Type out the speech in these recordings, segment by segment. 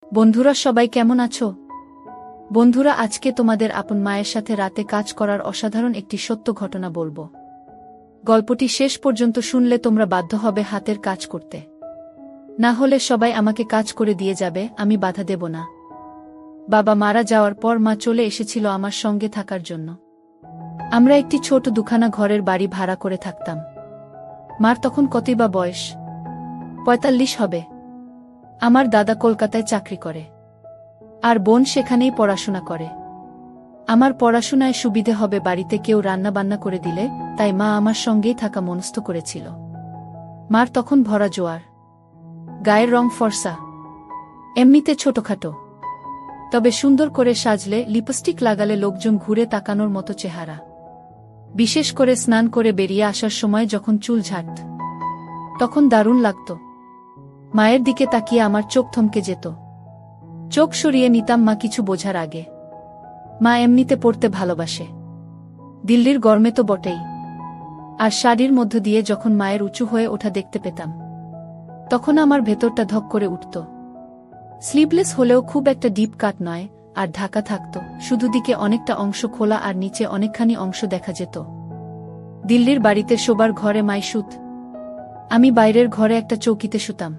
বন্ধুরা সবাই কেমন আছো? বন্ধুরা আজকে তোমাদের আপন মায়ের সাথে রাতে কাজ করার অসাধারণ একটি সত্য ঘটনা বলবো। গল্পটি শেষ পর্যন্ত শুনলে তোমরা বাধ্য হবে হাতের কাজ করতে। না হলে সবাই আমাকে কাজ করে দিয়ে যাবে, আমি বাধা দেব না। বাবা মারা যাওয়ার পর মা চলে এসেছিল আমার সঙ্গে থাকার জন্য। আমরা একটি ছোট দুখানা ঘরের বাড়ি ভাড়া করে থাকতাম। মার তখন কতই বা বয়স, ৪৫ হবে। আমার দাদা কলকাতায় চাকরি করে, আর বোন সেখানেই পড়াশোনা করে। আমার পড়াশোনায় সুবিধে হবে বাড়িতে কেউ রান্না বান্না করে দিলে, তাই মা আমার সঙ্গেই থাকা মনস্থ করেছিল। মার তখন ভরা জোয়ার, গায়ের রং ফর্সা, এমনিতে ছোটখাটো, তবে সুন্দর করে সাজলে লিপস্টিক লাগালে লোকজন ঘুরে তাকানোর মতো চেহারা। বিশেষ করে স্নান করে বেরিয়ে আসার সময় যখন চুল ঝাড়ত, তখন দারুণ লাগত। মায়ের দিকে তাকিয়ে আমার চোখ থমকে যেত। চোখ সরিয়ে নিতাম মা কিছু বোঝার আগে। মা এমনিতে পড়তে ভালোবাসে, দিল্লির গরমে তো বটেই। আর শাড়ির মধ্য দিয়ে যখন মায়ের উঁচু হয়ে ওঠা দেখতে পেতাম, তখন আমার ভেতরটা ধক করে উঠত। স্লিভলেস হলেও খুব একটা ডিপ কাট নয়, আর ঢাকা থাকত, শুধু দিকে অনেকটা অংশ খোলা আর নিচে অনেকখানি অংশ দেখা যেত। দিল্লির বাড়িতে শোবার ঘরে মাই শুত, আমি বাইরের ঘরে একটা চৌকিতে শুতাম।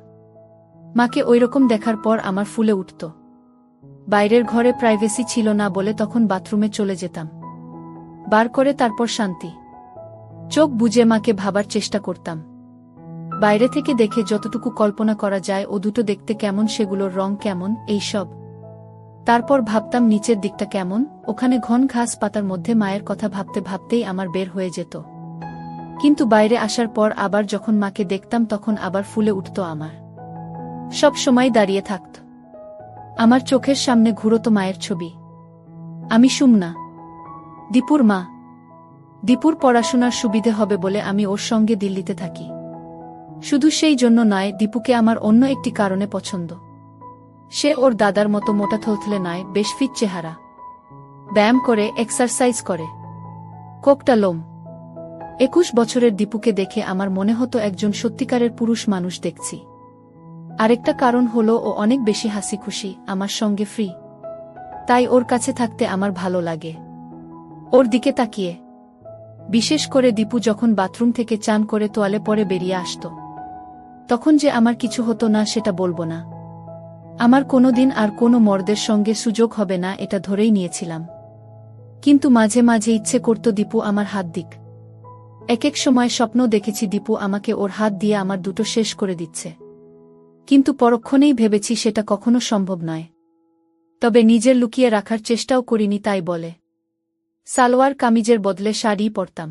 মাকে ওইরকম দেখার পর আমার ফুলে উঠত। বাইরের ঘরে প্রাইভেসি ছিল না বলে তখন বাথরুমে চলে যেতাম, বার করে তারপর শান্তি চোখ বুজে মাকে ভাবার চেষ্টা করতাম। বাইরে থেকে দেখে যতটুকু কল্পনা করা যায়, ও দুটো দেখতে কেমন, সেগুলোর রং কেমন, এইসব। তারপর ভাবতাম নিচের দিকটা কেমন, ওখানে ঘন ঘাস পাতার মধ্যে মায়ের কথা ভাবতে ভাবতেই আমার বের হয়ে যেত। কিন্তু বাইরে আসার পর আবার যখন মাকে দেখতাম, তখন আবার ফুলে উঠত আমার। সব সময় দাঁড়িয়ে থাকত আমার চোখের সামনে ঘুরত মায়ের ছবি। আমি সুমনা, দীপুর মা। দীপুর পড়াশোনার সুবিধে হবে বলে আমি ওর সঙ্গে দিল্লিতে থাকি। শুধু সেই জন্য নয়, দীপুকে আমার অন্য একটি কারণে পছন্দ। সে ওর দাদার মতো মোটা থলথলে নয়, বেশ ফিট চেহারা, ব্যায়াম করে, এক্সারসাইজ করে, কোকটা লোম। ২১ বছরের দীপুকে দেখে আমার মনে হতো একজন সত্যিকারের পুরুষ মানুষ দেখছি। আরেকটা কারণ হলো ও অনেক বেশি হাসি খুশি, আমার সঙ্গে ফ্রি। তাই ওর কাছে থাকতে আমার ভালো লাগে, ওর দিকে তাকিয়ে। বিশেষ করে দীপু যখন বাথরুম থেকে চান করে তোয়ালে পরে বেরিয়ে আসত, তখন যে আমার কিছু হতো না সেটা বলবো না। আমার কোনোদিন আর কোনো মর্দের সঙ্গে সুযোগ হবে না, এটা ধরেই নিয়েছিলাম। কিন্তু মাঝে মাঝে ইচ্ছে করত দীপু আমার হাত দিক। এক এক সময় স্বপ্ন দেখেছি দীপু আমাকে ওর হাত দিয়ে আমার দুটো শেষ করে দিচ্ছে। কিন্তু পরক্ষণেই ভেবেছি সেটা কখনো সম্ভব নয়। তবে নিজের লুকিয়ে রাখার চেষ্টাও করিনি, তাই বলে সালোয়ার কামিজের বদলে শাড়ি পরতাম।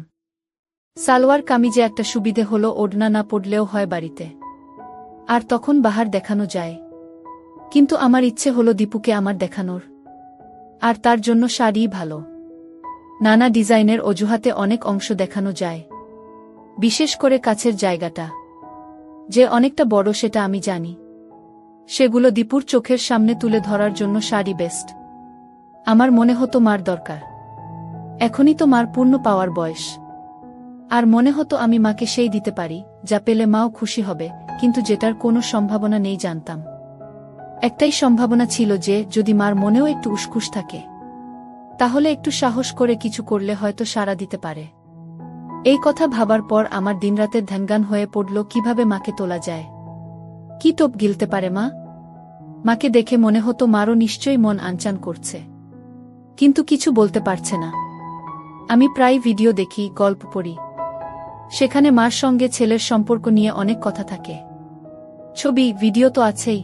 সালোয়ার কামিজে একটা সুবিধে হলো ওড়না না পড়লেও হয় বাড়িতে, আর তখন বাহার দেখানো যায়। কিন্তু আমার ইচ্ছে হলো দীপুকে আমার দেখানোর, আর তার জন্য শাড়িই ভালো। নানা ডিজাইনের অজুহাতে অনেক অংশ দেখানো যায়, বিশেষ করে কাছের জায়গাটা যে অনেকটা বড় সেটা আমি জানি। সেগুলো দীপুর চোখের সামনে তুলে ধরার জন্য শাড়ি বেস্ট। আমার মনে হতো মার দরকার, এখনই তো মার পূর্ণ পাওয়ার বয়স। আর মনে হতো আমি মাকে সেই দিতে পারি যা পেলে মাও খুশি হবে, কিন্তু যেটার কোনো সম্ভাবনা নেই জানতাম। একটাই সম্ভাবনা ছিল যে যদি মার মনেও একটু উসখুস থাকে, তাহলে একটু সাহস করে কিছু করলে হয়তো সাড়া দিতে পারে। এই কথা ভাবার পর আমার দিনরাতের ধ্যানগান হয়ে পড়ল কিভাবে মাকে তোলা যায়। কি টোপ গিলতে পারে মা? মাকে দেখে মনে হতো মারও নিশ্চয়ই মন আনচান করছে, কিন্তু কিছু বলতে পারছে না। আমি প্রায় ভিডিও দেখি, গল্প পড়ি, সেখানে মার সঙ্গে ছেলের সম্পর্ক নিয়ে অনেক কথা থাকে। ছবি ভিডিও তো আছেই,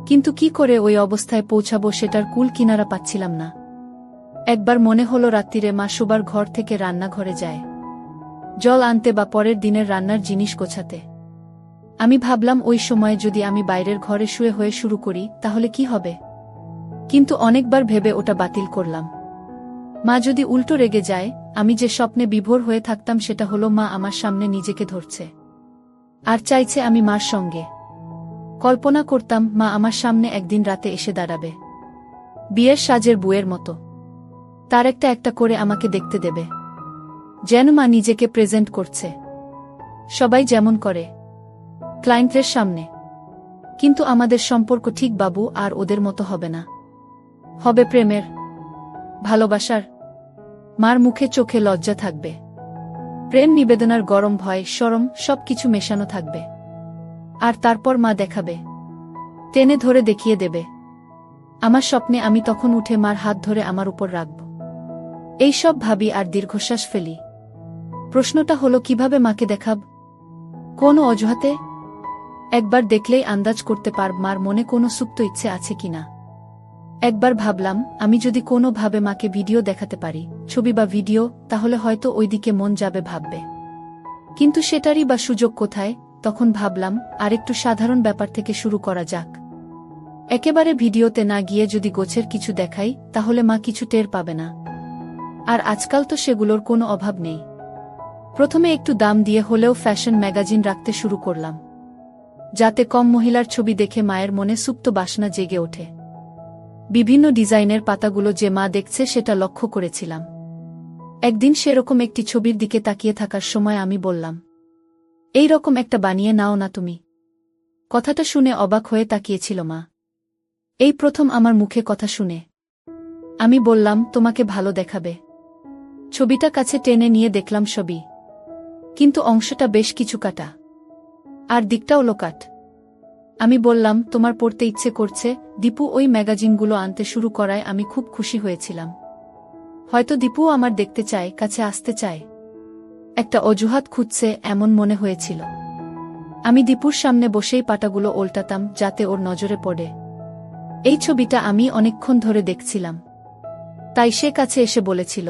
কিন্তু কি করে ওই অবস্থায় পৌঁছাবো সেটার কুল কিনারা পাচ্ছিলাম না। একবার মনে হলো রাত্রিরে মা শোবার ঘর থেকে রান্নাঘরে যায় জল আনতে বা পরের দিনের রান্নার জিনিস গোছাতে। আমি ভাবলাম ওই সময়ে যদি আমি বাইরের ঘরে শুয়ে হয়ে শুরু করি তাহলে কি হবে, কিন্তু অনেকবার ভেবে ওটা বাতিল করলাম। মা যদি উল্টো রেগে যায়, আমি যে স্বপ্নে বিভোর হয়ে থাকতাম সেটা হলো মা আমার সামনে নিজেকে ধরছে আর চাইছে আমি মার সঙ্গে। কল্পনা করতাম মা আমার সামনে একদিন রাতে এসে দাঁড়াবে, বিয়ের সাজের বুয়ের মতো, তার একটা একটা করে আমাকে দেখতে দেবে, যেন মা নিজেকে প্রেজেন্ট করছে, সবাই যেমন করে ক্লায়েন্টের সামনে। কিন্তু আমাদের সম্পর্ক ঠিক বাবু আর ওদের মতো হবে না। হবে প্রেমের, ভালোবাসার। মার মুখে চোখে লজ্জা থাকবে, প্রেম নিবেদনার গরম ভয় শরম সবকিছু মেশানো থাকবে। আর তারপর মা দেখাবে, টেনে ধরে দেখিয়ে দেবে। আমার স্বপ্নে আমি তখন উঠে মার হাত ধরে আমার উপর রাখব। এই সব ভাবি আর দীর্ঘশ্বাস ফেলি। প্রশ্নটা হলো কিভাবে মাকে দেখাব? কোন অজুহাতে? একবার দেখলেই আন্দাজ করতে পারব মার মনে কোনো সুপ্ত ইচ্ছে আছে কিনা। একবার ভাবলাম আমি যদি কোনো ভাবে মাকে ভিডিও দেখাতে পারি, ছবি বা ভিডিও, তাহলে হয়তো ওইদিকে মন যাবে ভাববে। কিন্তু সেটারই বা সুযোগ কোথায়? তখন ভাবলাম আরেকটু সাধারণ ব্যাপার থেকে শুরু করা যাক। একেবারে ভিডিওতে না গিয়ে যদি গোছের কিছু দেখাই, তাহলে মা কিছু টের পাবে না। আর আজকাল তো সেগুলোর কোনো অভাব নেই। প্রথমে একটু দাম দিয়ে হলেও ফ্যাশন ম্যাগাজিন রাখতে শুরু করলাম, যাতে কম মহিলার ছবি দেখে মায়ের মনে সুপ্ত বাসনা জেগে ওঠে। বিভিন্ন ডিজাইনের পাতাগুলো যে মা দেখছে সেটা লক্ষ্য করেছিলাম। একদিন সেরকম একটি ছবির দিকে তাকিয়ে থাকার সময় আমি বললাম, এই রকম একটা বানিয়ে নাও না তুমি। কথাটা শুনে অবাক হয়ে তাকিয়েছিল মা। এই প্রথম আমার মুখে কথা শুনে। আমি বললাম, তোমাকে ভালো দেখাবে। ছবিটা কাছে টেনে নিয়ে দেখলাম ছবি, কিন্তু অংশটা বেশ কিছু কাটা, আর দিকটাও লোকাট। আমি বললাম, তোমার পড়তে ইচ্ছে করছে। দীপু ওই ম্যাগাজিনগুলো আনতে শুরু করায় আমি খুব খুশি হয়েছিলাম। হয়তো দীপুও আমার দেখতে চায়, কাছে আসতে চায়, একটা অজুহাত খুঁজছে এমন মনে হয়েছিল। আমি দীপুর সামনে বসেই পাতাগুলো ওল্টাতাম যাতে ওর নজরে পড়ে। এই ছবিটা আমি অনেকক্ষণ ধরে দেখছিলাম, তাই সে কাছে এসে বলেছিল,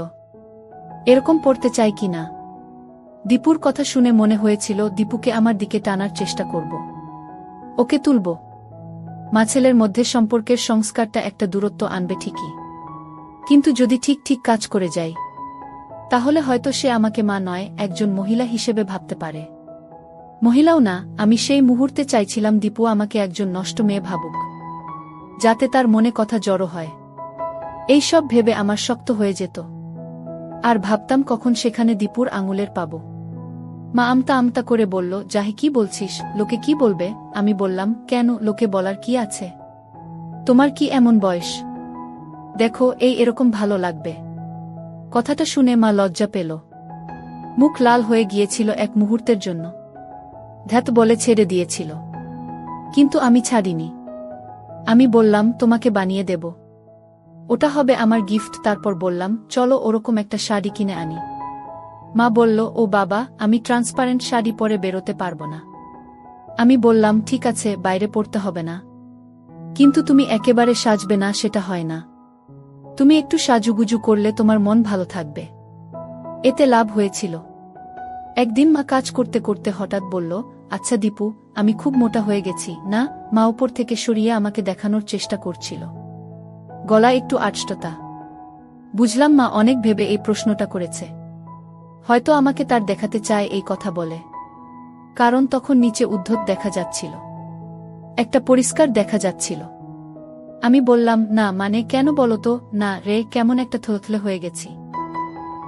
এরকম পড়তে চাই কি না। দীপুর কথা শুনে মনে হয়েছিল দীপুকে আমার দিকে টানার চেষ্টা করব, ওকে তুলব। মা ছেলের মধ্যে সম্পর্কের সংস্কারটা একটা দূরত্ব আনবে ঠিকই, কিন্তু যদি ঠিক ঠিক কাজ করে যাই, তাহলে হয়তো সে আমাকে মা নয়, একজন মহিলা হিসেবে ভাবতে পারে। মহিলাও না, আমি সেই মুহূর্তে চাইছিলাম দীপু আমাকে একজন নষ্ট মেয়ে ভাবুক, যাতে তার মনে কথা জড়ো হয়। এই সব ভেবে আমার শক্ত হয়ে যেত, আর ভাবতাম কখন সেখানে দীপুর আঙুলের পাব। মা আমতা আমতা করে বলল, জাহি কি বলছিস, লোকে কি বলবে? আমি বললাম, কেন, লোকে বলার কি আছে? তোমার কি এমন বয়স? দেখো, এরকম ভালো লাগবে। কথাটা শুনে মা লজ্জা পেল, মুখ লাল হয়ে গিয়েছিল এক মুহূর্তের জন্য, ধ্যাত বলে ছেড়ে দিয়েছিল। কিন্তু আমি ছাড়িনি। আমি বললাম, তোমাকে বানিয়ে দেব, ওটা হবে আমার গিফট। তারপর বললাম, চলো ওরকম একটা শাড়ি কিনে আনি। মা বলল, ও বাবা, আমি ট্রান্সপারেন্ট শাড়ি পরে বেরোতে পারবো না। আমি বললাম, ঠিক আছে, বাইরে পড়তে হবে না, কিন্তু তুমি একেবারে সাজবে না, সেটা হয় না। তুমি একটু সাজুগুজু করলে তোমার মন ভালো থাকবে। এতে লাভ হয়েছিল। একদিন মা কাজ করতে করতে হঠাৎ বলল, আচ্ছা দীপু, আমি খুব মোটা হয়ে গেছি না? মা উপর থেকে সরিয়ে আমাকে দেখানোর চেষ্টা করছিল, গলা একটু আড়ষ্টতা। বুঝলাম মা অনেক ভেবে এই প্রশ্নটা করেছে, হয়তো আমাকে তার দেখাতে চায় এই কথা বলে। কারণ তখন নিচে উদ্ধত দেখা যাচ্ছিল, একটা পরিষ্কার দেখা যাচ্ছিল। আমি বললাম, না মানে কেন বলতো? না রে, কেমন একটা থলথলে হয়ে গেছি।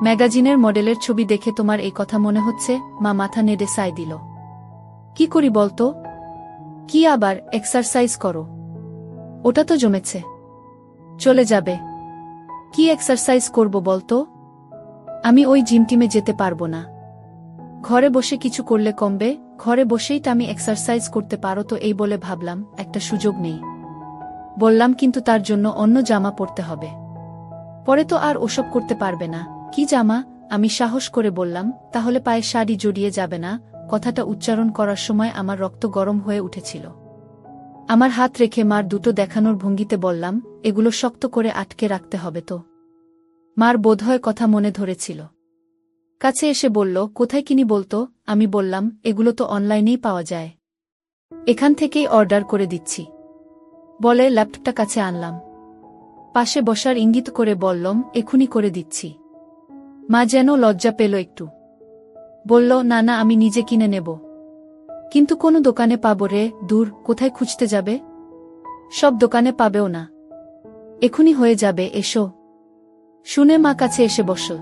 ম্যাগাজিনের মডেলের ছবি দেখে তোমার এই কথা মনে হচ্ছে? মা মাথা নেড়ে সায় দিল। কি করি বলতো? কি আবার? এক্সারসাইজ করো, ওটা তো জমেছে, চলে যাবে। কি এক্সারসাইজ করব বলতো? আমি ওই জিম টিমে যেতে পারবো না। ঘরে বসে কিছু করলে কমবে, ঘরে বসেই আমি এক্সারসাইজ করতে পারো তো? এই বলে ভাবলাম একটা সুযোগ নেই। বললাম, কিন্তু তার জন্য অন্য জামা পরতে হবে, পরে তো আর ওসব করতে পারবে না। কি জামা? আমি সাহস করে বললাম, তাহলে পায়ে শাড়ি জড়িয়ে যাবে না? কথাটা উচ্চারণ করার সময় আমার রক্ত গরম হয়ে উঠেছিল। আমার হাত রেখে মার দুটো দেখানোর ভঙ্গিতে বললাম, এগুলো শক্ত করে আটকে রাখতে হবে তো। মার বোধহয় কথা মনে ধরেছিল, কাছে এসে বলল, কোথায় কিনি বলতো? আমি বললাম, এগুলো তো অনলাইনেই পাওয়া যায়, এখান থেকেই অর্ডার করে দিচ্ছি। বলে ল্যাপটপটা কাছে আনলাম, পাশে বসার ইঙ্গিত করে বললাম, এখুনি করে দিচ্ছি। মা যেন লজ্জা পেল একটু, বলল, না না, আমি নিজে কিনে নেব। কিন্তু কোন দোকানে পাবো রে? দূর, কোথায় খুঁজতে যাবে? সব দোকানে পাবেও না, এখুনি হয়ে যাবে, এসো। শুনে মা কাছে এসে বসল।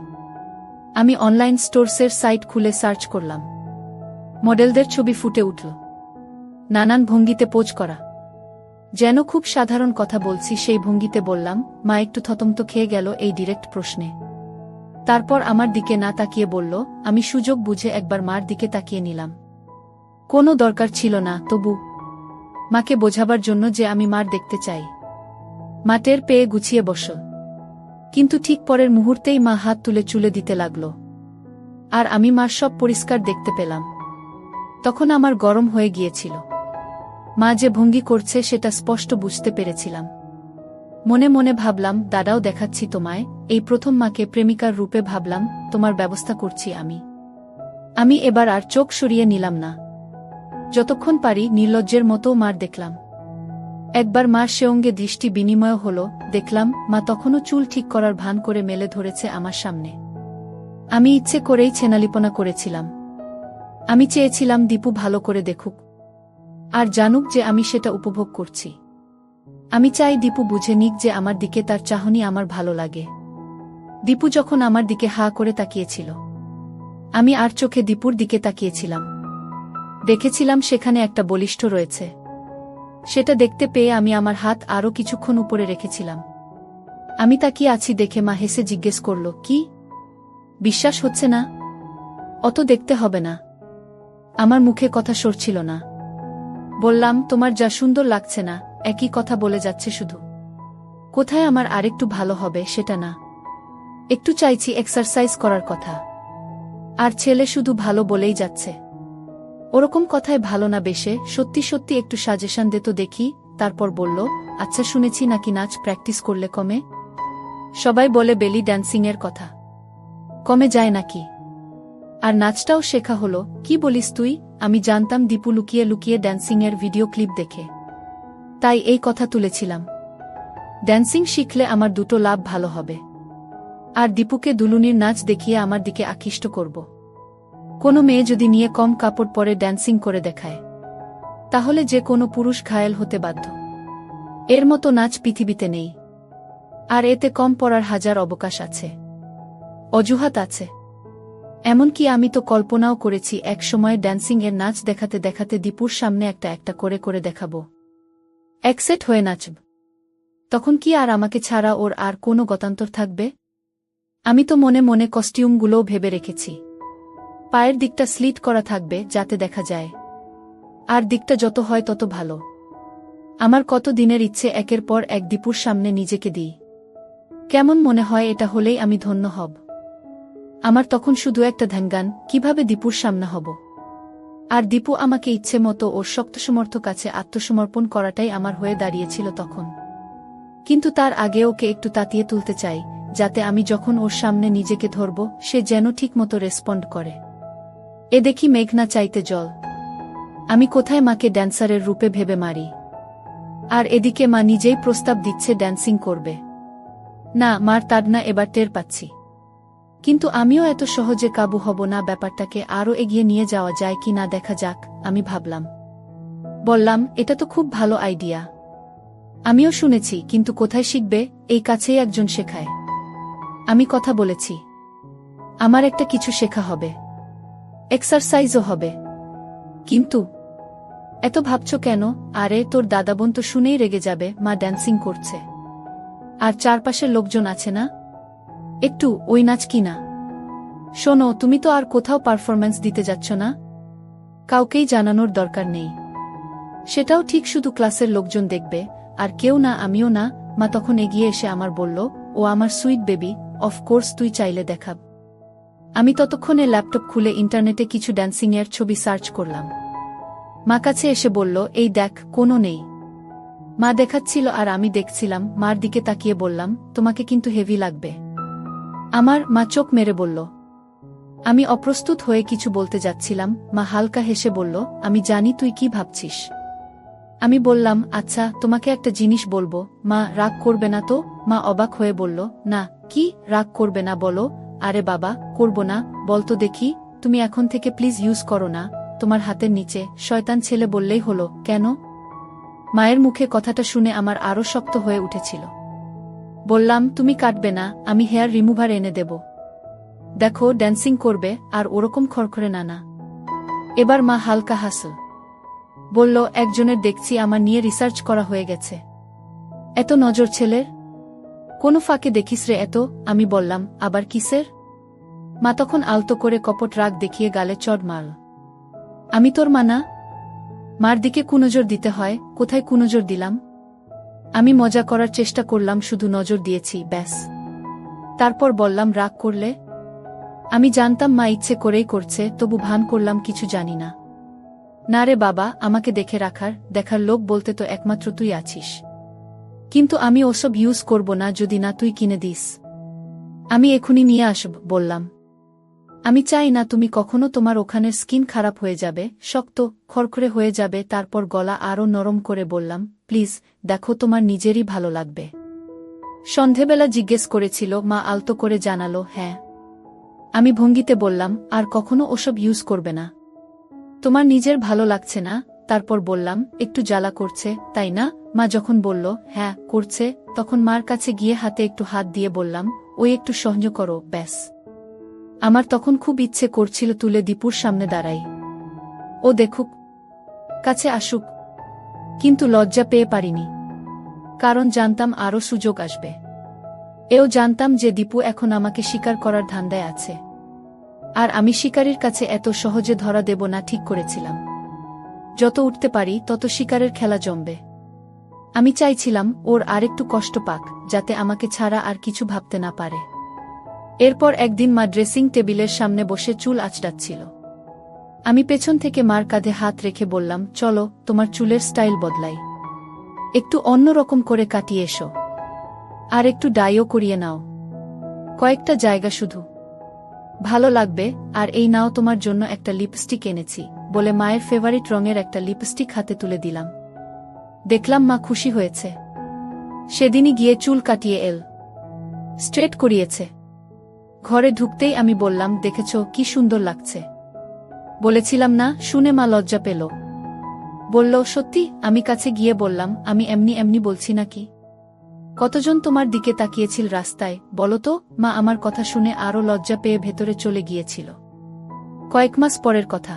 আমি অনলাইন স্টোরসের সাইট খুলে সার্চ করলাম, মডেলদের ছবি ফুটে উঠল, নানান ভঙ্গিতে পোজ করা। যেন খুব সাধারণ কথা বলছি সেই ভঙ্গিতে বললাম। মা একটু থতমত খেয়ে গেল এই ডিরেক্ট প্রশ্নে। তারপর আমার দিকে না তাকিয়ে বলল। আমি সুযোগ বুঝে একবার মার দিকে তাকিয়ে নিলাম। কোনো দরকার ছিল না, তবু মাকে বোঝাবার জন্য যে আমি মার দেখতে চাই। মা টের পেয়ে গুছিয়ে বসল, কিন্তু ঠিক পরের মুহূর্তেই মা হাত তুলে চুলে দিতে লাগল, আর আমি মার সব পরিষ্কার দেখতে পেলাম। তখন আমার গরম হয়ে গিয়েছিল। মা যে ভঙ্গি করছে সেটা স্পষ্ট বুঝতে পেরেছিলাম। মনে মনে ভাবলাম, দাদাও দেখাচ্ছি তোমায়, এই প্রথম মাকে প্রেমিকার রূপে ভাবলাম, তোমার ব্যবস্থা করছি আমি এবার আর চোখ সরিয়ে নিলাম না। যতক্ষণ পারি নির্লজ্জের মতো মার দেখলাম। একবার মার সে অঙ্গে দৃষ্টি বিনিময় হল, দেখলাম মা তখনও চুল ঠিক করার ভান করে মেলে ধরেছে আমার সামনে। আমি ইচ্ছে করেই ছেনালিপনা করেছিলাম। আমি চেয়েছিলাম দীপু ভালো করে দেখুক, আর জানুক যে আমি সেটা উপভোগ করছি। আমি চাই দীপু বুঝে নিক যে আমার দিকে তার চাহনি আমার ভালো লাগে। দীপু যখন আমার দিকে হা করে তাকিয়েছিল, আমি আর চোখে দীপুর দিকে তাকিয়েছিলাম। দেখেছিলাম সেখানে একটা বলিষ্ঠ রয়েছে। সেটা দেখতে পেয়ে আমি আমার হাত আরও কিছুক্ষণ উপরে রেখেছিলাম। আমি তাকিয়ে আছি দেখে মা হেসে জিজ্ঞেস করল, কি বিশ্বাস হচ্ছে না? অত দেখতে হবে না। আমার মুখে কথা সরছিল না। বললাম, তোমার যা সুন্দর লাগছে না, একই কথা বলে যাচ্ছে শুধু। কোথায় আমার আরেকটু ভালো হবে সেটা না, একটু চাইছি এক্সারসাইজ করার কথা। আর ছেলে শুধু ভালো বলেই যাচ্ছে। ওরকম কথায় ভালো না বেশে সত্যি সত্যি একটু সাজেশন দে তো দেখি। তারপর বলল, আচ্ছা শুনেছি নাকি নাচ প্র্যাকটিস করলে কমে? সবাই বলে বেলি ড্যান্সিংয়ের কথা, কমে যায় নাকি? আর নাচটাও শেখা হলো? কি বলিস তুই? আমি জানতাম দীপু লুকিয়ে লুকিয়ে ড্যান্সিংয়ের ভিডিও ক্লিপ দেখে, তাই এই কথা তুলেছিলাম। ড্যান্সিং শিখলে আমার দুটো লাভ ভালো হবে, আর দীপুকে দুলুনির নাচ দেখিয়ে আমার দিকে আকৃষ্ট করব। কোনো মেয়ে যদি নিয়ে কম কাপড় পরে ড্যান্সিং করে দেখায়, তাহলে যে কোনো পুরুষ ঘায়েল হতে বাধ্য। এর মতো নাচ পৃথিবীতে নেই, আর এতে কম পড়ার হাজার অবকাশ আছে, অজুহাত আছে। এমনকি আমি তো কল্পনাও করেছি এক সময় ড্যান্সিং এর নাচ দেখাতে দেখাতে দীপুর সামনে একটা একটা করে করে দেখাবো, একসেট হয়ে নাচব। তখন কি আর আমাকে ছাড়া ওর আর কোনো গতান্তর থাকবে? আমি তো মনে মনে কস্টিউমগুলোও ভেবে রেখেছি। পায়ের দিকটা স্লিট করা থাকবে যাতে দেখা যায়, আর দিকটা যত হয় তত ভালো। আমার কত দিনের ইচ্ছে একের পর এক দীপুর সামনে নিজেকে দিই। কেমন মনে হয় এটা হলেই আমি ধন্য হব। আমার তখন শুধু একটা ধ্যানগান, কিভাবে দীপুর সামনে হব। আর দীপু আমাকে ইচ্ছে মতো ওর শক্তসমর্থ কাছে আত্মসমর্পণ করাটাই আমার হয়ে দাঁড়িয়েছিল তখন। কিন্তু তার আগে ওকে একটু তাতিয়ে তুলতে চাই, যাতে আমি যখন ওর সামনে নিজেকে ধরব সে যেন ঠিকমতো রেসপন্ড করে। এ দেখি মেঘনা চাইতে জল। আমি কোথায় মাকে ড্যান্সারের রূপে ভেবে মারি, আর এদিকে মা নিজেই প্রস্তাব দিচ্ছে ড্যান্সিং করবে। না, মার তাড়না এবার টের পাচ্ছি। কিন্তু আমিও এত সহজে কাবু হব না। ব্যাপারটাকে আরও এগিয়ে নিয়ে যাওয়া যায় কি না দেখা যাক, আমি ভাবলাম। বললাম, এটা তো খুব ভালো আইডিয়া। আমিও শুনেছি, কিন্তু কোথায় শিখবে? এই কাছেই একজন শেখায়। আমি কথা বলেছি, আমার একটা কিছু শেখা হবে, এক্সারসাইজও হবে। কিন্তু এত ভাবছ কেন? আরে তোর দাদাবোন তো শুনেই রেগে যাবে, মা ড্যান্সিং করছে। আর চারপাশের লোকজন আছে না, একটু ওই নাচ কি না। শোনো, তুমি তো আর কোথাও পারফরম্যান্স দিতে যাচ্ছ না, কাউকেই জানানোর দরকার নেই। সেটাও ঠিক, শুধু ক্লাসের লোকজন দেখবে, আর কেউ না, আমিও না। মা তখন এগিয়ে এসে আমার বলল, ও আমার সুইট বেবি, অফকোর্স তুই চাইলে দেখাব। আমি ততক্ষণে ল্যাপটপ খুলে ইন্টারনেটে কিছু ড্যান্সিংয়ের ছবি সার্চ করলাম। মা কাছে এসে বলল, এই দেখ, কোনো নেই। মা দেখাচ্ছিল আর আমি দেখছিলাম। মার দিকে তাকিয়ে বললাম, তোমাকে কিন্তু হেভি লাগবে। আমার মা চোখ মেরে বলল। আমি অপ্রস্তুত হয়ে কিছু বলতে যাচ্ছিলাম। মা হালকা হেসে বলল, আমি জানি তুই কি ভাবছিস। আমি বললাম, আচ্ছা তোমাকে একটা জিনিস বলবো। মা রাগ করবে না তো? মা অবাক হয়ে বলল, না। কি রাগ করবে না বলো? আরে বাবা, করব না, বলতো দেখি। তুমি এখন থেকে প্লিজ ইউজ করো না তোমার হাতের নিচে। শয়তান ছেলে বললেই হলো। কেন? মায়ের মুখে কথাটা শুনে আমার আরও শক্ত হয়ে উঠেছিল। বললাম, তুমি কাটবে না, আমি হেয়ার রিমুভার এনে দেব। দেখো, ড্যান্সিং করবে, আর ওরকম খড়খড়ে না। এবার মা হালকা হাসল। বলল, একজনের দেখছি আমার নিয়ে রিসার্চ করা হয়ে গেছে। এত নজর ছেলের? কোনো ফাঁকে দেখিস রে এত? আমি বললাম, আবার কিসের? মা তখন আলতো করে কপট রাগ দেখিয়ে গালে চড় মারল। আমি তোর মা না? মার দিকে কুনজর দিতে হয়, কোথায় কুনজর দিলাম? আমি মজা করার চেষ্টা করলাম, শুধু নজর দিয়েছি, ব্যাস। তারপর বললাম, রাগ করলে? আমি জানতাম মা ইচ্ছে করেই করছে, তবু ভান করলাম কিছু জানি না। না রে বাবা, আমাকে দেখার লোক বলতে তো একমাত্র তুই আছিস। কিন্তু আমি ওসব ইউজ করব না যদি না তুই কিনে দিস। আমি এখুনি নিয়ে আসব বললাম। আমি চাই না তুমি কখনো, তোমার ওখানের স্কিন খারাপ হয়ে যাবে, শক্ত খড়খড়ে হয়ে যাবে। তারপর গলা আরও নরম করে বললাম, প্লিজ দেখো, তোমার নিজেরই ভালো লাগবে। সন্ধেবেলা জিজ্ঞেস করেছিল, মা আলতো করে জানালো, হ্যাঁ। আমি ভঙ্গিতে বললাম, আর কখনো ওসব ইউজ করবে না। তোমার নিজের ভালো লাগছে না? তারপর বললাম, একটু জ্বালা করছে, তাই না? মা যখন বলল, হ্যাঁ করছে, তখন মার কাছে গিয়ে হাতে একটু হাত দিয়ে বললাম, ওই একটু সহ্য করো, ব্যাস। আমার তখন খুব ইচ্ছে করছিল তুলে দীপুর সামনে দাঁড়াই, ও দেখুক, কাছে আসুক, কিন্তু লজ্জা পেয়ে পারিনি। কারণ জানতাম আরও সুযোগ আসবে। এও জানতাম যে দীপু এখন আমাকে শিকার করার ধান্দায় আছে, আর আমি শিকারীর কাছে এত সহজে ধরা দেব না ঠিক করেছিলাম। যত উঠতে পারি তত শিকারের খেলা জমবে। আমি চাইছিলাম ওর আরেকটু কষ্ট পাক, যাতে আমাকে ছাড়া আর কিছু ভাবতে না পারে। এরপর একদিন মা ড্রেসিং টেবিলের সামনে বসে চুল আঁচড়াচ্ছিল। আমি পেছন থেকে মার কাঁধে হাত রেখে বললাম, চলো তোমার চুলের স্টাইল বদলাই, একটু অন্যরকম করে কাটিয়ে এসো, আর একটু ডাইও করিয়ে নাও, কয়েকটা জায়গা শুধু, ভালো লাগবে। আর এই নাও তোমার জন্য একটা লিপস্টিক এনেছি, বলে মায়ের ফেভারিট রঙের একটা লিপস্টিক হাতে তুলে দিলাম। দেখলাম মা খুশি হয়েছে। সেদিনই গিয়ে চুল কাটিয়ে স্ট্রেট করিয়েছে। ঘরে ঢুকতেই আমি বললাম, দেখেছ কি সুন্দর লাগছে? বলেছিলাম না? শুনে মা লজ্জা পেল। বলল, সত্যি? আমি কাছে গিয়ে বললাম, আমি এমনি এমনি বলছি নাকি? কতজন তোমার দিকে তাকিয়েছিল রাস্তায় বলো তো? মা আমার কথা শুনে আরও লজ্জা পেয়ে ভেতরে চলে গিয়েছিল। কয়েক মাস পরের কথা।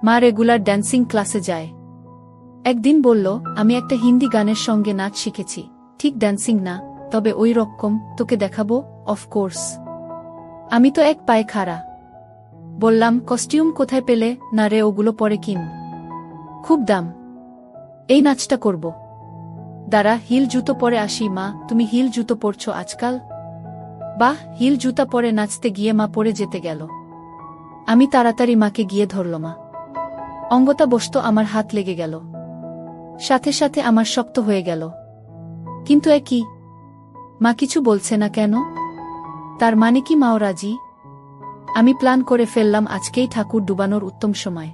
মা রেগুলার ড্যান্সিং ক্লাসে যায়। একদিন বলল, আমি একটা হিন্দি গানের সঙ্গে নাচ শিখেছি, ঠিক ড্যান্সিং না, তবে ওই রকম, তোকে দেখাবো। অফকোর্স। আমি তো এক পায়ে খাড়া। বললাম, কস্টিউম কোথায় পেলে? না রে, ওগুলো পরে কিন, খুব দাম। এই নাচটা করব। দাঁড়া, হিল জুতো পরে আসি। মা, তুমি হিল জুতো পরছো আজকাল? বাহ! হিল জুতা পরে নাচতে গিয়ে মা পড়ে যেতে গেল। আমি তাড়াতাড়ি মাকে গিয়ে ধরল। মা অঙ্গতা বসত, আমার হাত লেগে গেল, সাথে সাথে আমার শক্ত হয়ে গেল। কিন্তু কি? মা কিছু বলছে না কেন? তার মানে কি মাও রাজি? আমি প্ল্যান করে ফেললাম, আজকেই ঠাকুর ডুবানোর উত্তম সময়।